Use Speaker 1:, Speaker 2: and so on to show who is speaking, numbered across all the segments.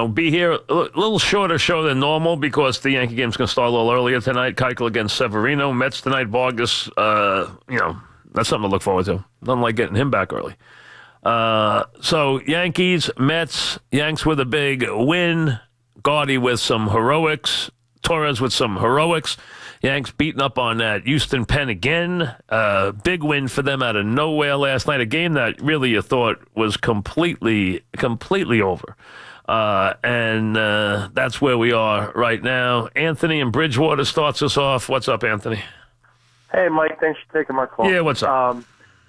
Speaker 1: be here a little shorter show than normal because the Yankee game's going to start a little earlier tonight. Keuchel against Severino. Mets tonight. Vargas, that's something to look forward to. Nothing like getting him back early. So Yankees, Mets, Yanks with a big win. Gaudy with some heroics. Torres with some heroics. Yanks beating up on that Houston Pen again. Big win for them out of nowhere last night. A game that really you thought was completely over. And that's where we are right now. Anthony in Bridgewater starts us off. What's up, Anthony?
Speaker 2: Hey, Mike. Thanks for taking my call.
Speaker 1: Yeah, what's up?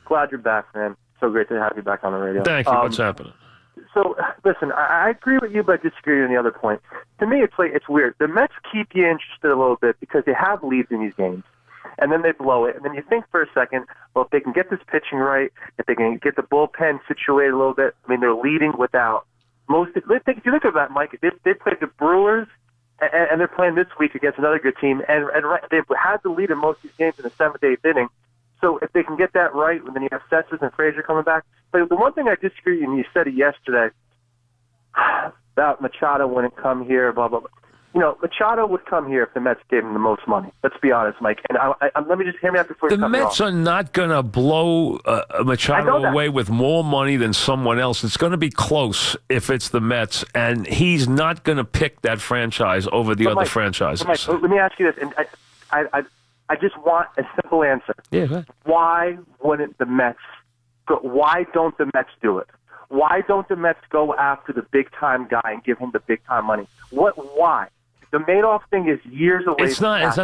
Speaker 2: Glad you're back, man. So great to have you back on the radio.
Speaker 1: Thank you. What's happening?
Speaker 2: So, listen, I agree with you, but I disagree on the other point. To me, it's weird. The Mets keep you interested a little bit because they have leads in these games, and then they blow it. And then you think for a second, well, if they can get this pitching right, if they can get the bullpen situated a little bit, I mean, they're leading without most. If you think about that, Mike, they played the Brewers, and they're playing this week against another good team, and they've had the lead in most of these games in the 7th, 8th inning. So if they can get that right, and then you have Setzer and Frazier coming back. But the one thing I disagree with, and you said it yesterday, about Machado wouldn't come here, blah, blah, blah. Machado would come here if the Mets gave him the most money. Let's be honest, Mike. And let me just hear me out before you cut me off.
Speaker 1: The Mets are not going to blow Machado away with more money than someone else. It's going to be close if it's the Mets, and he's not going to pick that franchise over the other franchises.
Speaker 2: Mike, let me ask you this, and I just want a simple answer.
Speaker 1: Yeah, right.
Speaker 2: Why wouldn't the Mets go? Why don't the Mets do it? Why don't the Mets go after the big-time guy and give him the big-time money? Why? The Madoff thing is years away.
Speaker 1: It has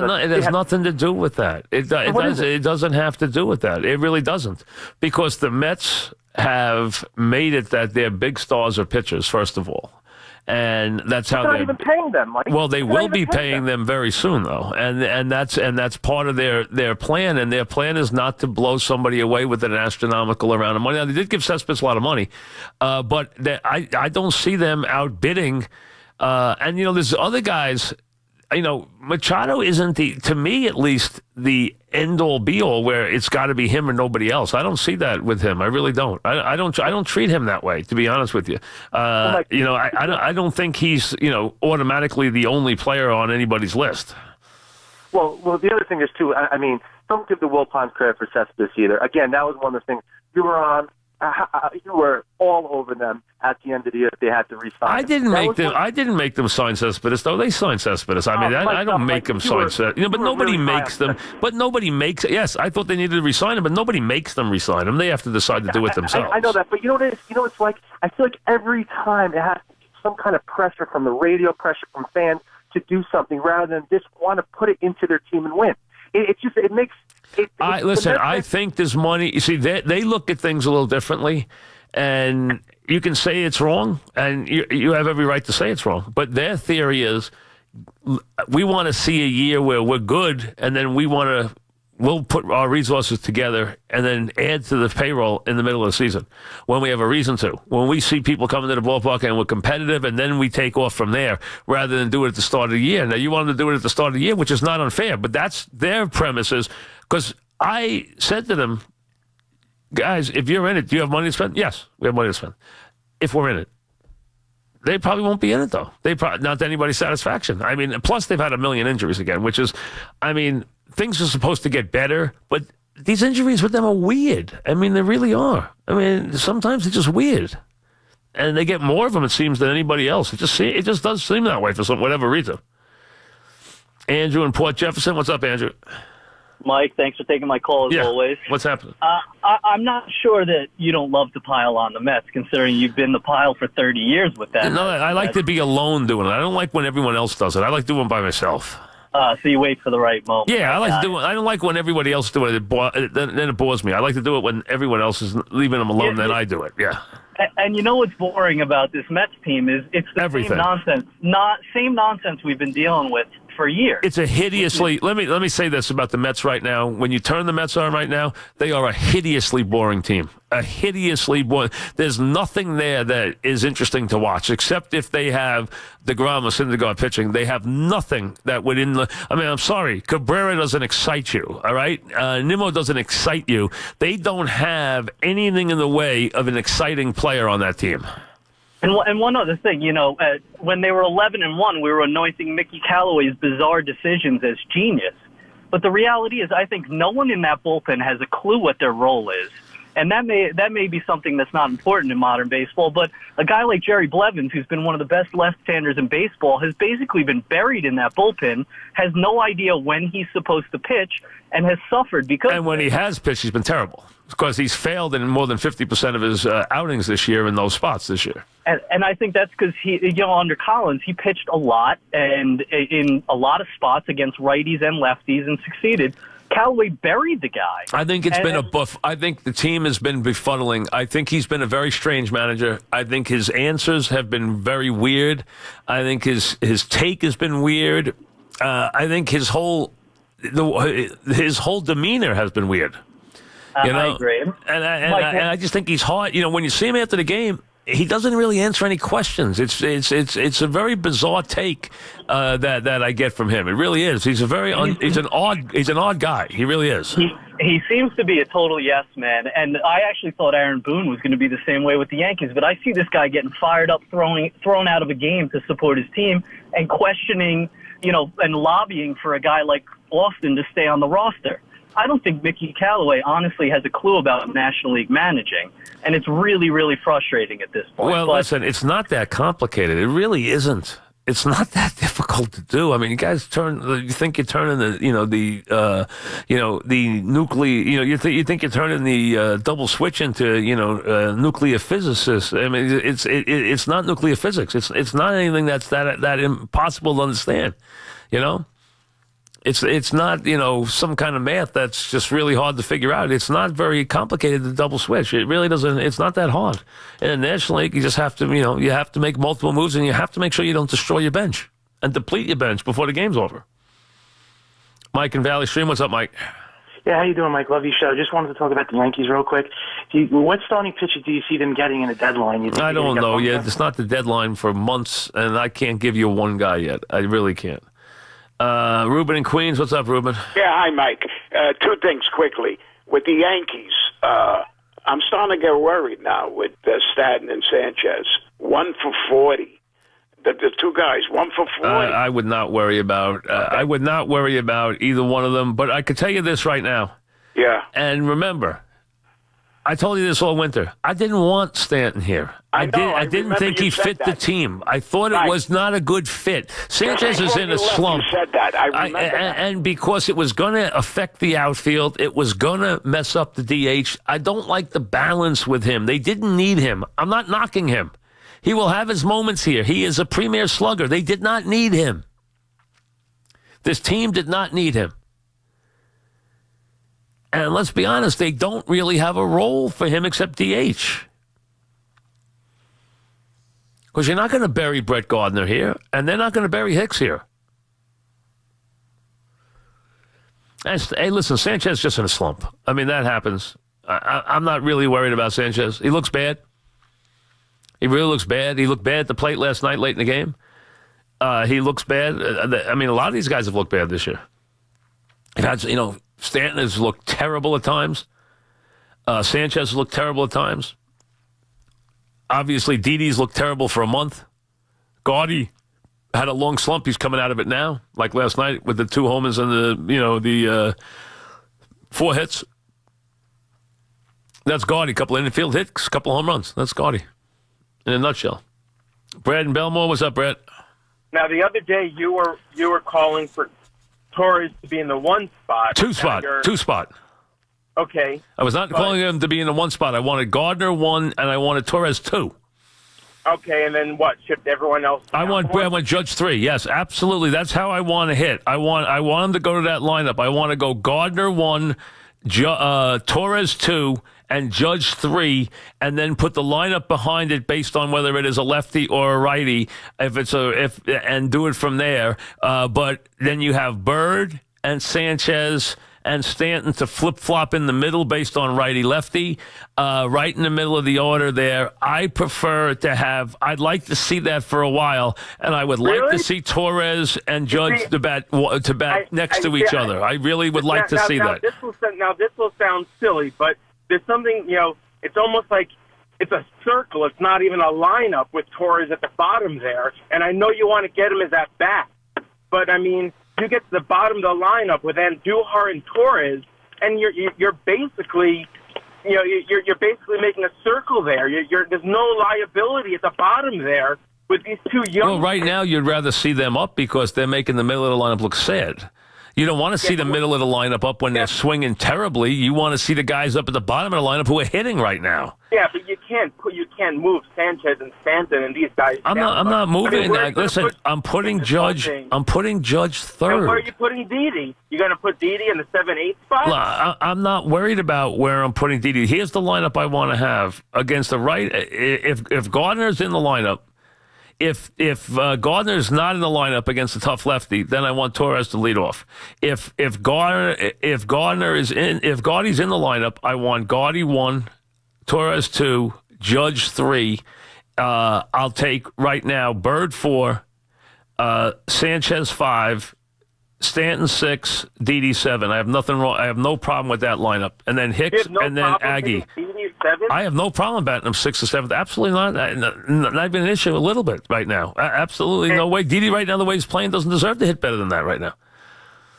Speaker 1: nothing to do with that. It doesn't have to do with that. It really doesn't. Because the Mets have made it that their big stars are pitchers, first of all. And that's how they're
Speaker 2: not even paying them, Mike.
Speaker 1: Well, they will be paying them very soon, though, and that's part of their plan. And their plan is not to blow somebody away with an astronomical amount of money. Now, they did give Cespedes a lot of money, but I don't see them outbidding. And there's other guys. Machado isn't to me at least, the end-all be-all where it's got to be him or nobody else. I don't see that with him. I really don't. I don't treat him that way, to be honest with you. I don't think he's automatically the only player on anybody's list.
Speaker 2: Well, the other thing is too. I mean, don't give the Wilpons credit for Cespedes either. Again, that was one of the things you were on. You were all over them at the end of the year if they had to resign.
Speaker 1: I didn't make them sign Cespedes, though. They signed Cespedes. I mean, I don't make them sign Cespedes. But nobody makes them. But nobody makes. Yes, I thought they needed to resign him, but nobody makes them resign him. They have to decide to do it themselves.
Speaker 2: I know that, but it's like I feel like every time it has some kind of pressure from the radio, pressure from fans to do something rather than just want to put it into their team and win. It makes.
Speaker 1: I think there's money. You see, they look at things a little differently, and you can say it's wrong, and you have every right to say it's wrong. But their theory is, we want to see a year where we're good, and then we'll put our resources together and then add to the payroll in the middle of the season when we have a reason to. When we see people coming to the ballpark and we're competitive, and then we take off from there rather than do it at the start of the year. Now, you want them to do it at the start of the year, which is not unfair, but that's their premises. Because I said to them, guys, if you're in it, do you have money to spend? Yes, we have money to spend. If we're in it. They probably won't be in it, though. Not to anybody's satisfaction. I mean, plus they've had a million injuries again, which is, I mean, things are supposed to get better, but these injuries with them are weird. I mean, they really are. I mean, sometimes they're just weird. And they get more of them, it seems, than anybody else. It just does seem that way for whatever reason. Andrew in Port Jefferson. What's up, Andrew?
Speaker 3: Mike, thanks for taking my call as always.
Speaker 1: What's happening?
Speaker 3: I'm not sure that you don't love to pile on the Mets, considering you've been the pile for 30 years with them.
Speaker 1: No, I like to be alone doing it. I don't like when everyone else does it. I like doing it by myself.
Speaker 3: So you wait for the right moment.
Speaker 1: Yeah, I like to do it. I don't like when everybody else doing it. Then it bores me. I like to do it when everyone else is leaving them alone. Then I do it. Yeah.
Speaker 3: And you know what's boring about this Mets team is it's the
Speaker 1: Everything.
Speaker 3: same nonsense we've been dealing with for years.
Speaker 1: It's a hideously. Let me say this about the Mets right now. When you turn the Mets on right now, they are a hideously boring team. A hideously boring. There's nothing there that is interesting to watch, except if they have DeGrom or Syndergaard pitching. They have nothing that would I'm sorry, Cabrera doesn't excite you. All right, Nimmo doesn't excite you. They don't have anything in the way of an exciting player on that team.
Speaker 3: And one other thing, when they were 11-1, we were anointing Mickey Callaway's bizarre decisions as genius. But the reality is, I think no one in that bullpen has a clue what their role is. And that may be something that's not important in modern baseball, but a guy like Jerry Blevins, who's been one of the best left-handers in baseball, has basically been buried in that bullpen, has no idea when he's supposed to pitch, and has suffered because...
Speaker 1: And when he has pitched, he's been terrible, because he's failed in more than 50% of his outings this year in those spots this year.
Speaker 3: And I think that's because under Collins, he pitched a lot and in a lot of spots against righties and lefties and succeeded. Callaway buried the guy.
Speaker 1: I think it's been a buff. I think the team has been befuddling. I think he's been a very strange manager. I think his answers have been very weird. I think his take has been weird. I think his whole demeanor has been weird.
Speaker 3: I agree.
Speaker 1: And I just think he's hard. When you see him after the game, he doesn't really answer any questions. It's a very bizarre take that I get from him. It really is. He's an odd guy. He really is.
Speaker 3: He seems to be a total yes man. And I actually thought Aaron Boone was going to be the same way with the Yankees, but I see this guy getting fired up, thrown out of a game to support his team, and questioning, and lobbying for a guy like Austin to stay on the roster. I don't think Mickey Callaway honestly has a clue about National League managing, and it's really, really frustrating at this point.
Speaker 1: Well, listen, it's not that complicated. It really isn't. It's not that difficult to do. I mean, you guys you think you're turning the nuclear, you think you're turning the double switch into, nuclear physicists. I mean, it's not nuclear physics. It's not anything that's that impossible to understand, It's not, some kind of math that's just really hard to figure out. It's not very complicated to double switch. It really doesn't. It's not that hard. In the National League, you just have to, you have to make multiple moves, and you have to make sure you don't destroy your bench and deplete your bench before the game's over. Mike in Valley Stream, what's up, Mike?
Speaker 4: Yeah, how you doing, Mike? Love your show. Just wanted to talk about the Yankees real quick. What starting pitcher do you see them getting in a deadline?
Speaker 1: I don't know yet. It's not the deadline for months, and I can't give you one guy yet. I really can't. Ruben in Queens. What's up, Ruben?
Speaker 5: Yeah, hi, Mike. Two things quickly. With the Yankees, I'm starting to get worried now with Stanton and Sanchez. 1 for 40. The two guys, 1 for 40.
Speaker 1: I would not worry about. I would not worry about either one of them. But I could tell you this right now.
Speaker 5: Yeah.
Speaker 1: And remember, I told you this all winter. I didn't want Stanton here. I didn't think he fit the team. I thought it was not a good fit. Sanchez is in a slump.
Speaker 5: You said that. I remember that.
Speaker 1: And because it was going to affect the outfield, it was going to mess up the DH. I don't like the balance with him. They didn't need him. I'm not knocking him. He will have his moments here. He is a premier slugger. They did not need him. This team did not need him. And let's be honest, they don't really have a role for him except DH. Because you're not going to bury Brett Gardner here, and they're not going to bury Hicks here. Hey, listen, Sanchez is just in a slump. I mean, that happens. I'm not really worried about Sanchez. He looks bad. He really looks bad. He looked bad at the plate last night late in the game. He looks bad. I mean, a lot of these guys have looked bad this year. Stanton has looked terrible at times. Sanchez has looked terrible at times. Obviously, Didi's looked terrible for a month. Gaudy had a long slump. He's coming out of it now, like last night with the 2 homers and the 4 hits. That's Gaudy. Couple infield hits, couple home runs. That's Gaudy in a nutshell. Brad in Belmore, what's up, Brad?
Speaker 6: Now, the other day you were calling for Torres to be in the 1 spot.
Speaker 1: 2 spot.
Speaker 6: Okay.
Speaker 1: I was not calling him to be in the 1 spot. I wanted Gardner 1, and I wanted Torres 2.
Speaker 6: Okay, and then what? Shift everyone else?
Speaker 1: I want Judge 3. Yes, absolutely. That's how I want to hit. I want him to go to that lineup. I want to go Gardner 1, Torres 2, and Judge 3, and then put the lineup behind it based on whether it is a lefty or a righty. And do it from there. But then you have Bird and Sanchez and Stanton to flip-flop in the middle based on righty-lefty, right in the middle of the order there. I prefer to have – I'd like to see that for a while, and I would like to see Torres and Judge to bat next to each other. I really would like to see that.
Speaker 6: This will sound silly, but there's something, it's almost like it's a circle. It's not even a lineup with Torres at the bottom there. And I know you want to get him as at bat, but I mean, you get to the bottom of the lineup with Andujar and Torres, and you're basically, you're basically making a circle there. There's no liability at the bottom there with these two young.
Speaker 1: Well, right now you'd rather see them up because they're making the middle of the lineup look sad. You don't want to see the middle of the lineup up when they're swinging terribly. You want to see the guys up at the bottom of the lineup who are hitting right now.
Speaker 6: Yeah, but you can't move Sanchez and Stanton and these guys.
Speaker 1: I'm not moving. Listen, I'm putting Judge third.
Speaker 6: And where are you putting Didi? You going to put Didi in the 7-8 spot?
Speaker 1: Well, I'm not worried about where I'm putting Didi. Here's the lineup I want to have against the right. If Gardner's in the lineup. If Gardner's not in the lineup against a tough lefty, then I want Torres to lead off. If Gardner's in the lineup, I want Gardy 1, Torres 2, Judge 3. I'll take right now Bird 4, Sanchez 5, Stanton 6, Didi 7. I have nothing wrong. I have no problem with that lineup. And then Hicks and then Aggie. I have no problem batting him 6th or 7th. Absolutely not. Not even an issue a little bit right now. Absolutely no way. Didi right now, the way he's playing, doesn't deserve to hit better than that right now.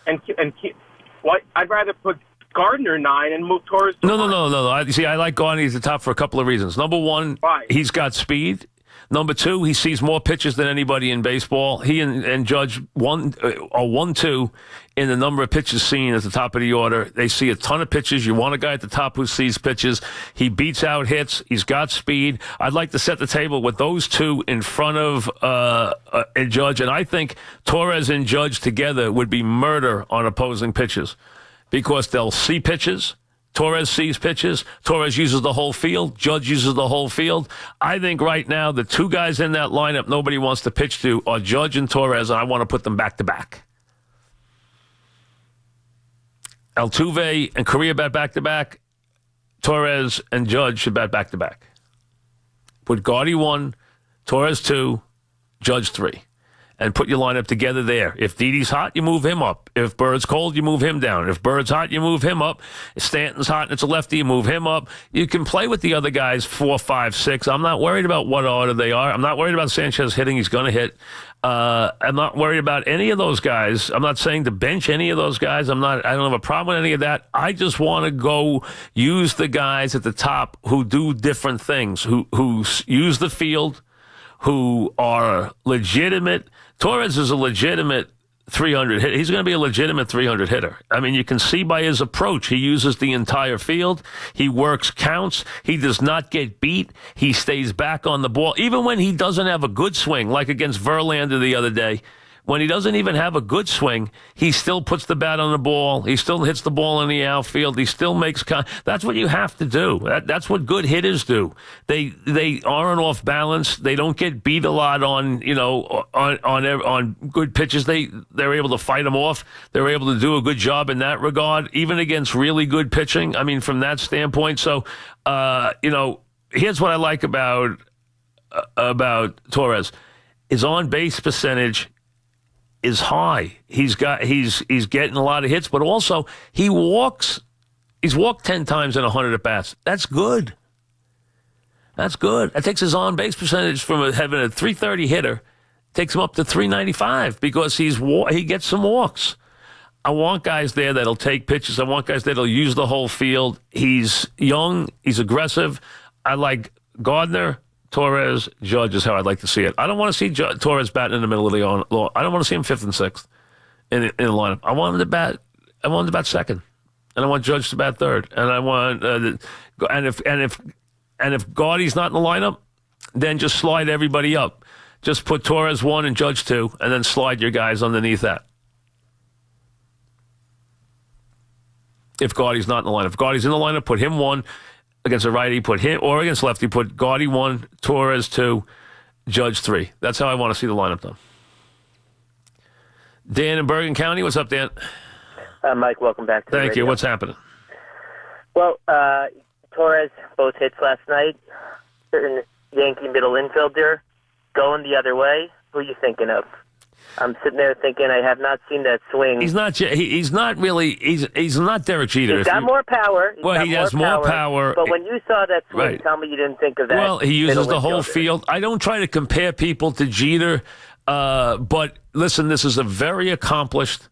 Speaker 6: I'd rather put Gardner 9 and move Torres to
Speaker 1: No. I like Gardner at the top for a couple of reasons. Number one, he's got speed. Number two, he sees more pitches than anybody in baseball. He and Judge are 1-2 in the number of pitches seen at the top of the order. They see a ton of pitches. You want a guy at the top who sees pitches. He beats out hits. He's got speed. I'd like to set the table with those two in front of Judge, and I think Torres and Judge together would be murder on opposing pitches because they'll see pitches. Torres sees pitches. Torres uses the whole field. Judge uses the whole field. I think right now the two guys in that lineup nobody wants to pitch to are Judge and Torres, and I want to put them back-to-back. Altuve and Correa bat back-to-back. Torres and Judge should bat back-to-back. Put Gardy 1, Torres 2, Judge 3. And put your lineup together there. If Didi's hot, you move him up. If Bird's cold, you move him down. If Bird's hot, you move him up. If Stanton's hot and it's a lefty, you move him up. You can play with the other guys 4, 5, 6. I'm not worried about what order they are. I'm not worried about Sanchez hitting. He's going to hit. I'm not worried about any of those guys. I'm not saying to bench any of those guys. I don't have a problem with any of that. I just want to go use the guys at the top who do different things, who use the field, who are legitimate. Torres is a legitimate 300 hitter. He's going to be a legitimate 300 hitter. I mean, you can see by his approach. He uses the entire field. He works counts. He does not get beat. He stays back on the ball. Even when he doesn't have a good swing, like against Verlander the other day, when he doesn't even have a good swing, he still puts the bat on the ball. He still hits the ball in the outfield. He still makes that's what you have to do. That's what good hitters do. They aren't off balance. They don't get beat a lot on good pitches. They're able to fight them off. They're able to do a good job in that regard, even against really good pitching. I mean, from that standpoint. So, here's what I like about Torres. His on base percentage is high. He's getting a lot of hits, but also he's walked 10 times in 100 at bats. That's good. That takes his on base percentage from having a 330 hitter, takes him up to 395 because he gets some walks. I want guys there that'll take pitches. I want guys that'll use the whole field. He's young. He's aggressive. I like Gardner, Torres, Judge is how I'd like to see it. I don't want to see Torres batting in the middle of the lawn. I don't want to see him 5th and 6th in the lineup. I want him to bat 2nd, and I want Judge to bat 3rd, and I want if Gardy's not in the lineup, then just slide everybody up. Just put Torres 1 and Judge 2, and then slide your guys underneath that. If Gardy's not in the lineup, if Gardy's in the lineup, put him 1. Against a righty, put him, or against lefty, put Gardy 1, Torres 2, Judge 3. That's how I want to see the lineup done. Dan in Bergen County, what's up, Dan?
Speaker 7: Mike, welcome back to the radio.
Speaker 1: Thank you. What's happening?
Speaker 7: Well, Torres, both hits last night. Certain Yankee middle infielder going the other way. Who are you thinking of? I'm sitting there thinking I have not seen that swing.
Speaker 1: He's not really. He's not Derek Jeter.
Speaker 7: He's got more power.
Speaker 1: He has more power.
Speaker 7: But when you saw that swing,
Speaker 1: right.
Speaker 7: Tell me you didn't think of that.
Speaker 1: Well, he uses the whole field. I don't try to compare people to Jeter, but listen, this is a very accomplished.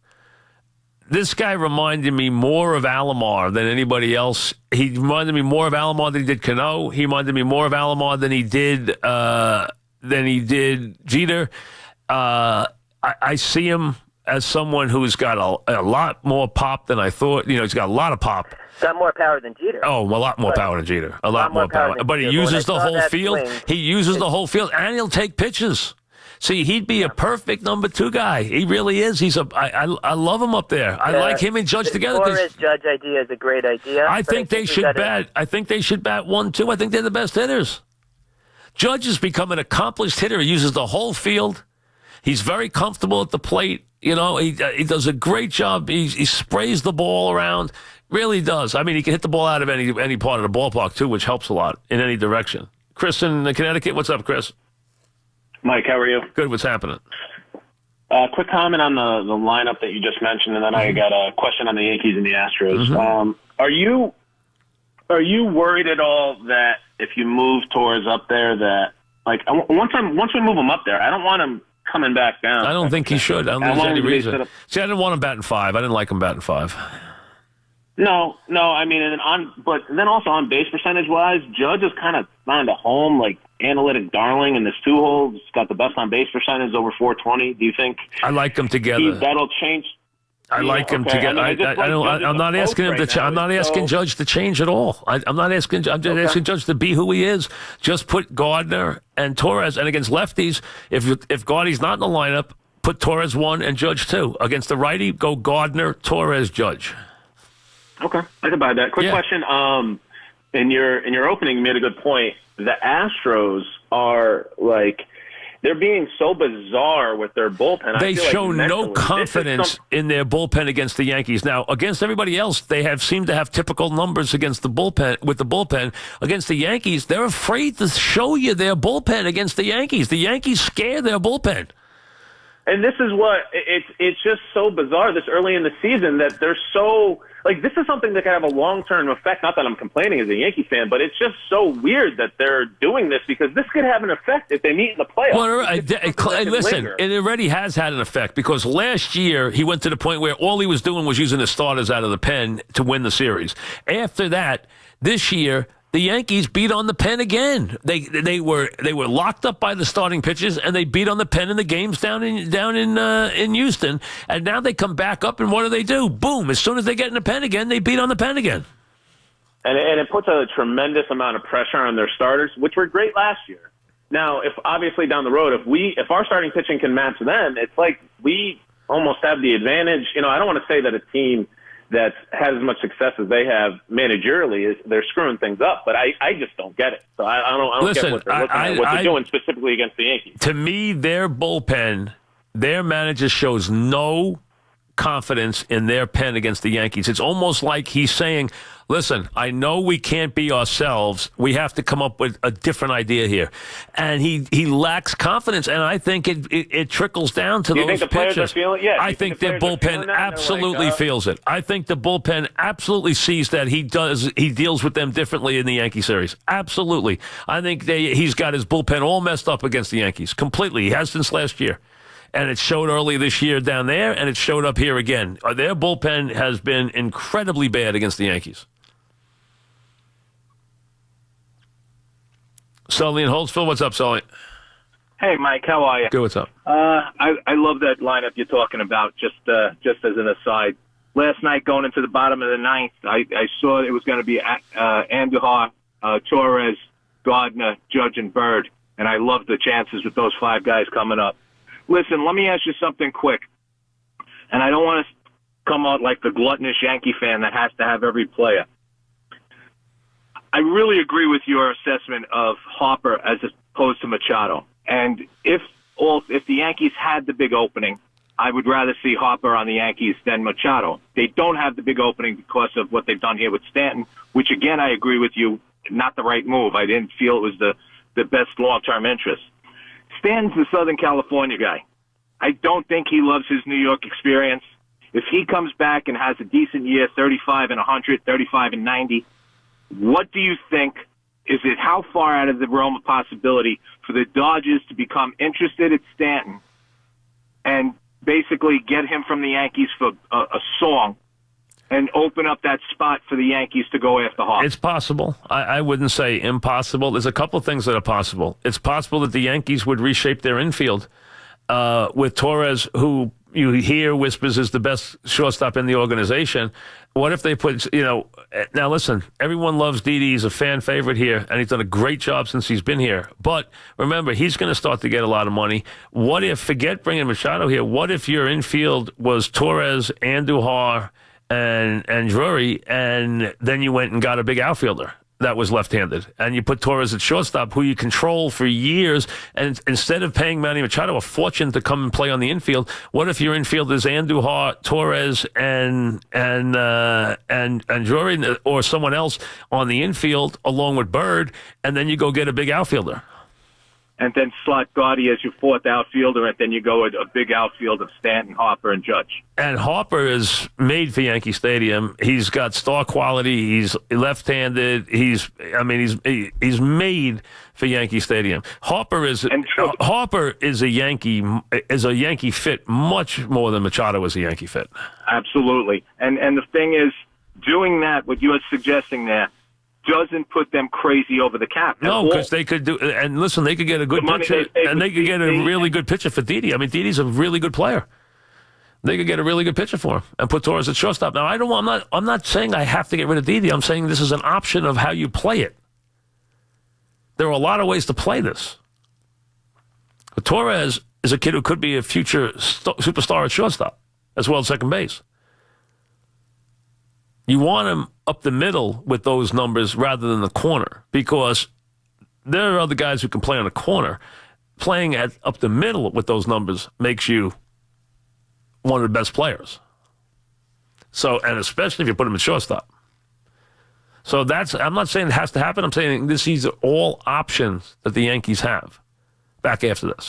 Speaker 1: This guy reminded me more of Alomar than anybody else. He reminded me more of Alomar than he did Cano. He reminded me more of Alomar than he did Jeter. I see him as someone who's got a lot more pop than I thought. He's got a lot of pop.
Speaker 7: Got more power than Jeter.
Speaker 1: Oh, a lot more power than Jeter. A lot more power. But he uses the whole field. He uses the whole field, and he'll take pitches. See, he'd be a perfect number 2 guy. He really is. I love him up there. I like him and Judge together.
Speaker 7: The Torres-Judge idea is a great idea.
Speaker 1: I think they should bat. I think they should bat 1-2. I think they're the best hitters. Judge has become an accomplished hitter. He uses the whole field. He's very comfortable at the plate. He does a great job. He sprays the ball around. Really does. I mean, he can hit the ball out of any part of the ballpark, too, which helps a lot in any direction. Chris in Connecticut. What's up, Chris?
Speaker 8: Mike, how are you?
Speaker 1: Good. What's happening?
Speaker 8: Quick comment on the lineup that you just mentioned, and then I got a question on the Yankees and the Astros.
Speaker 1: Mm-hmm.
Speaker 8: Are you worried at all that if you move Torres up there, that once we move him up there, I don't want him coming back down.
Speaker 1: I don't think he should. I don't think there's any reason. See, I didn't want him batting 5. I didn't like him batting 5.
Speaker 8: No. I mean, but then also on base percentage wise, Judge has kind of found a home, like analytic darling in this 2-hole. He's got the best on base percentage, over 420. Do you think?
Speaker 1: I like them together.
Speaker 8: That'll change.
Speaker 1: I like him together. I'm not asking him to. I'm not asking Judge to change at all. I'm not asking. I'm just asking Judge to be who he is. Just put Gardner and Torres, and against lefties, if Gaudy's not in the lineup, put Torres 1 and Judge 2. Against the righty, go Gardner, Torres, Judge.
Speaker 8: Okay, I can buy that. Quick question. In your opening, you made a good point. The Astros are they're being so bizarre with their bullpen.
Speaker 1: They show no confidence in their bullpen against the Yankees. Now, against everybody else, they seem to have typical numbers against the bullpen. With the bullpen against the Yankees, they're afraid to show you their bullpen against the Yankees. The Yankees scare their bullpen.
Speaker 8: And this is what it's just so bizarre this early in the season that they're so this is something that can have a long-term effect. Not that I'm complaining as a Yankee fan, but it's just so weird that they're doing this because this could have an effect if they meet in the playoffs.
Speaker 1: Well, listen, it already has had an effect because last year he went to the point where all he was doing was using the starters out of the pen to win the series. After that, this year, the Yankees beat on the pen again. They were locked up by the starting pitchers, and they beat on the pen in the games down in Houston. And now they come back up, and what do? Boom! As soon as they get in the pen again, they beat on the pen again.
Speaker 8: And it puts a tremendous amount of pressure on their starters, which were great last year. Now, if obviously down the road, if our starting pitching can match them, it's like we almost have the advantage. I don't want to say that a team that has as much success as they have managerially they're screwing things up, but I just don't get it. So I don't get what they're looking at, what they're doing specifically against the Yankees.
Speaker 1: To me, their bullpen, their manager shows no confidence in their pen against the Yankees. It's almost like he's saying, listen, I know we can't be ourselves. We have to come up with a different idea here. And he lacks confidence, and I think it trickles down to those pitchers.
Speaker 8: You think the players are feeling it? Yeah.
Speaker 1: I think their bullpen absolutely feels it. I think the bullpen absolutely sees that he deals with them differently in the Yankee series. Absolutely. I think he's got his bullpen all messed up against the Yankees. Completely. He has since last year. And it showed early this year down there, and it showed up here again. Their bullpen has been incredibly bad against the Yankees. Sully in Holtzville, what's up, Sully?
Speaker 9: Hey, Mike, how are you?
Speaker 1: Good, what's up?
Speaker 9: I love that lineup you're talking about, just as an aside. Last night, going into the bottom of the ninth, I saw it was going to be Andujar, Torres, Gardner, Judge, and Bird, and I love the chances with those 5 guys coming up. Listen, let me ask you something quick, and I don't want to come out like the gluttonous Yankee fan that has to have every player. I really agree with your assessment of Harper as opposed to Machado. And if the Yankees had the big opening, I would rather see Harper on the Yankees than Machado. They don't have the big opening because of what they've done here with Stanton, which, again, I agree with you, not the right move. I didn't feel it was the best long-term interest. Stanton's the Southern California guy. I don't think he loves his New York experience. If he comes back and has a decent year, 35 and 100, 35 and 90, what do you think? Is it how far out of the realm of possibility for the Dodgers to become interested at Stanton and basically get him from the Yankees for a song and open up that spot for the Yankees to go after Hawks?
Speaker 1: It's possible. I wouldn't say impossible. There's a couple of things that are possible. It's possible that the Yankees would reshape their infield with Torres, who you hear whispers is the best shortstop in the organization. What if they put, now listen, everyone loves Didi. He's a fan favorite here, and he's done a great job since he's been here. But remember, he's going to start to get a lot of money. What if, forget bringing Machado here, what if your infield was Torres, Andujar, and Drury, and then you went and got a big outfielder that was left-handed, and you put Torres at shortstop, who you control for years, and instead of paying Manny Machado a fortune to come and play on the infield, what if your infield is Andujar, Torres, and Drury, or someone else on the infield along with Bird, and then you go get a big outfielder?
Speaker 9: And then slot Gotti as your fourth outfielder, and then you go with a big outfield of Stanton, Harper, and Judge.
Speaker 1: And Harper is made for Yankee Stadium. He's got star quality. He's left-handed. He's made for Yankee Stadium. Harper is a Yankee fit much more than Machado is a Yankee fit.
Speaker 9: Absolutely. And the thing is, doing that, what you are suggesting there, doesn't put them crazy over the cap.
Speaker 1: No, because they could do, and listen, they could get a good pitcher, and they could get a really good pitcher for Didi. I mean, Didi's a really good player. They could get a really good pitcher for him and put Torres at shortstop. Now, I'm not saying I have to get rid of Didi. I'm saying this is an option of how you play it. There are a lot of ways to play this. But Torres is a kid who could be a future superstar at shortstop as well as second base. You want him up the middle with those numbers rather than the corner, because there are other guys who can play on the corner. Playing up the middle with those numbers makes you one of the best players. So, and especially if you put him at shortstop. So I'm not saying it has to happen. I'm saying these are all options that the Yankees have. Back after this.